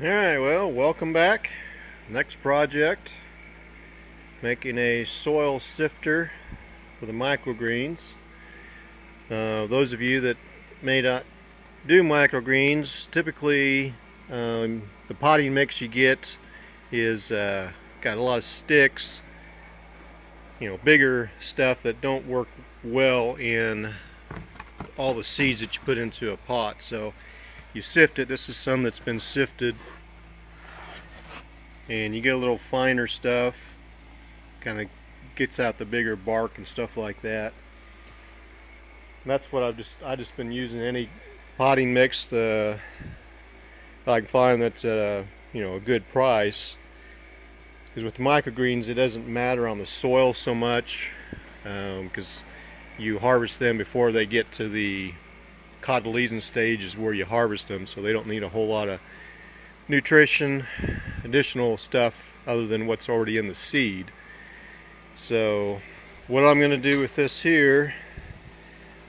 Alright, well, welcome back. Next project, making a soil sifter for the microgreens. Those of you that may not do microgreens, typically the potting mix you get is got a lot of sticks, bigger stuff that don't work well in all the seeds that you put into a pot. So you sift it. This is some that's been sifted, and you get a little finer stuff, kind of gets out the bigger bark and stuff like that. And that's what I just been using. Any potting mix I can find that's at a good price, because with the microgreens it doesn't matter on the soil so much, because you harvest them before they get to the cotyledon stage is where you harvest them, so they don't need a whole lot of nutrition, additional stuff other than what's already in the seed. So what I'm going to do with this here,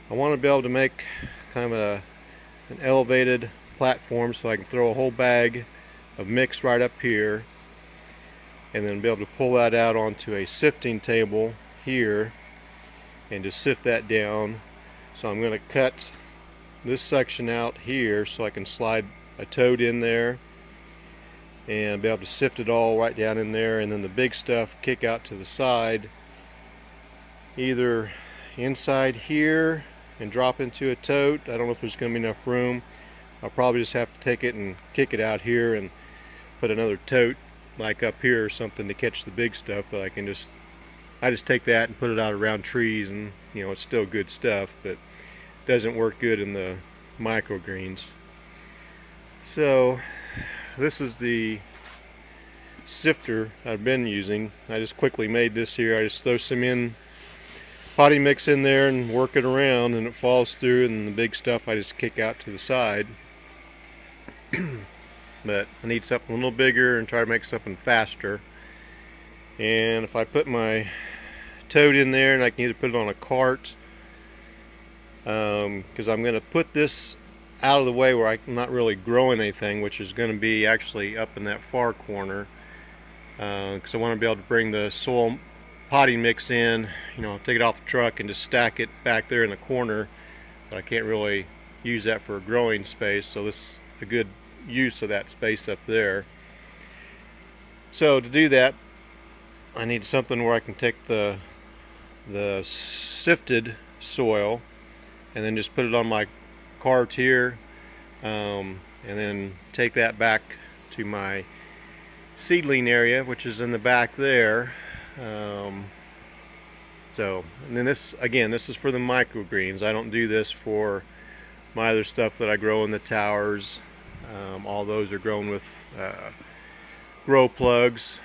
I want to be able to make kind of an elevated platform so I can throw a whole bag of mix right up here, and then be able to pull that out onto a sifting table here and just sift that down. So I'm going to cut this section out here so I can slide a tote in there and be able to sift it all right down in there, and then the big stuff kick out to the side, either inside here and drop into a tote. I don't know if there's going to be enough room. I'll probably just have to take it and kick it out here and put another tote like up here or something to catch the big stuff that I just take that and put it out around trees, and it's still good stuff, but doesn't work good in the microgreens. So this is the sifter I've been using. I just quickly made this here. I just throw some potting mix in there and work it around, and it falls through, and the big stuff I just kick out to the side. But I need something a little bigger and try to make something faster. And if I put my tote in there, and I can either put it on a cart, because I'm going to put this out of the way where I'm not really growing anything, which is going to be actually up in that far corner, because I want to be able to bring the soil potting mix in, take it off the truck and just stack it back there in the corner, but I can't really use that for a growing space, so this is a good use of that space up there. So to do that, I need something where I can take the sifted soil and then just put it on my cart here, and then take that back to my seedling area, which is in the back there. And then this is for the microgreens. I don't do this for my other stuff that I grow in the towers. All those are grown with grow plugs,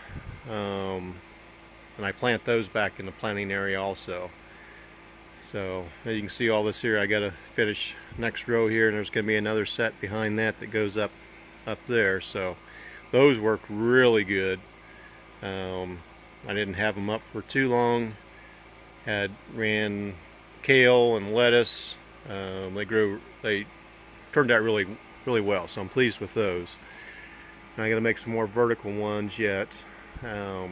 and I plant those back in the planting area also. So you can see all this here. I got to finish next row here, and there's going to be another set behind that goes up there. So those work really good. I didn't have them up for too long. Ran kale and lettuce. They turned out really well, so I'm pleased with those. And I got to make some more vertical ones yet. Got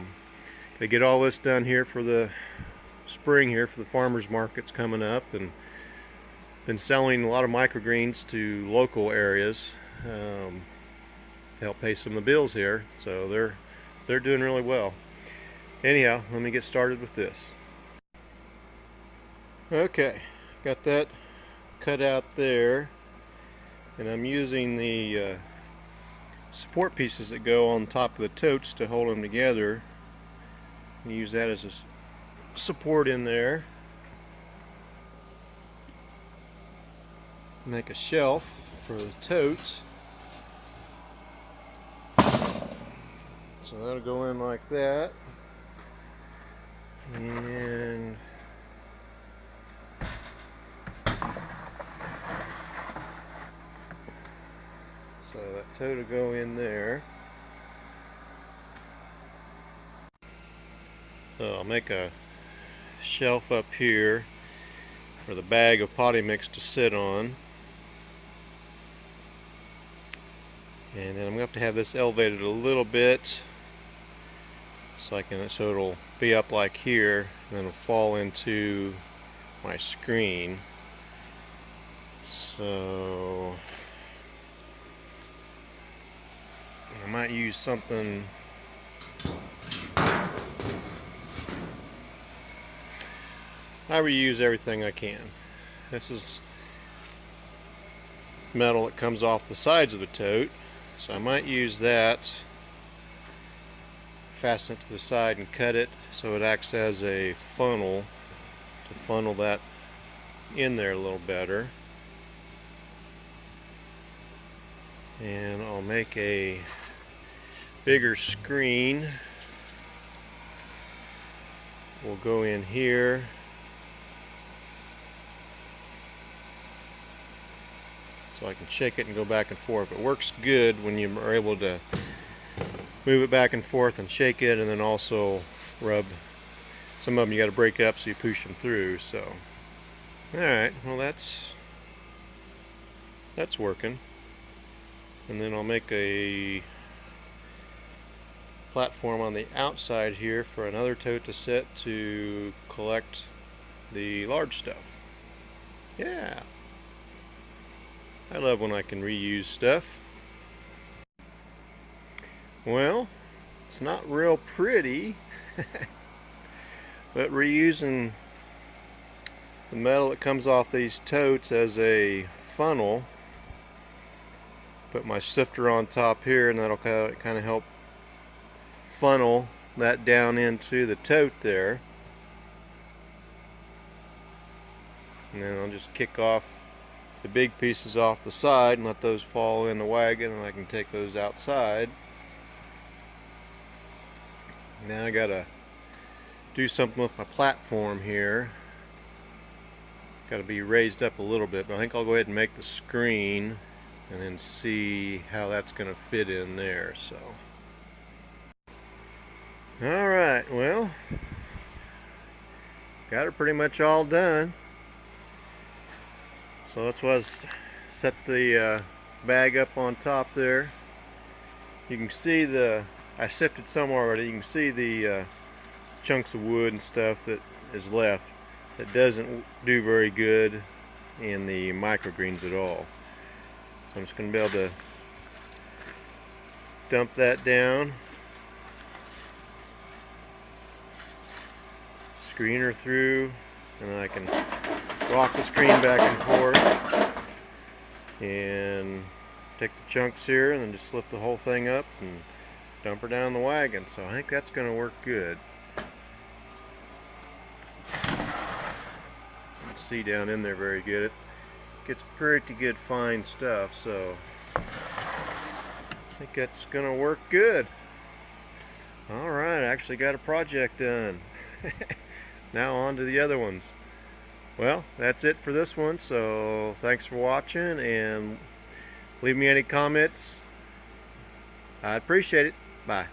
to get all this done here for the spring here for the farmers markets coming up, and been selling a lot of microgreens to local areas to help pay some of the bills here, so they're doing really well. Anyhow, let me get started with this. Okay, got that cut out there, and I'm using the support pieces that go on top of the totes to hold them together, and use that as a support in there. Make a shelf for the totes. So that'll go in like that. And so that tote will go in there. So I'll make a shelf up here for the bag of potting mix to sit on. And then I'm going to have this elevated a little bit so it'll be up like here, and then it'll fall into my screen. So I might use something. I reuse everything I can. This is metal that comes off the sides of the tote, so I might use that, fasten it to the side and cut it so it acts as a funnel to funnel that in there a little better. And I'll make a bigger screen. We'll go in here. So I can shake it and go back and forth. It works good when you are able to move it back and forth and shake it, and then also rub. Some of them you got to break up so you push them through. So, all right, well that's working. And then I'll make a platform on the outside here for another tote to set to collect the large stuff. Yeah. I love when I can reuse stuff. Well, it's not real pretty, but reusing the metal that comes off these totes as a funnel, put my sifter on top here, and that'll kind of help funnel that down into the tote there. And then I'll just kick off the big pieces off the side and let those fall in the wagon, and I can take those outside. Now I gotta do something with my platform here. Gotta be raised up a little bit, but I think I'll go ahead and make the screen and then see how that's gonna fit in there. So alright, well, got it pretty much all done. So that's why I set the bag up on top there. You can see I sifted some already. You can see the chunks of wood and stuff that is left that doesn't do very good in the microgreens at all. So I'm just going to be able to dump that down, screen her through, and then I can rock the screen back and forth and take the chunks here and then just lift the whole thing up and dump her down the wagon. So I think that's going to work good. You can see down in there very good. It gets pretty good fine stuff, so I think that's going to work good. Alright, I actually got a project done. Now on to the other ones. Well, that's it for this one, so thanks for watching, and leave me any comments. I'd appreciate it. Bye.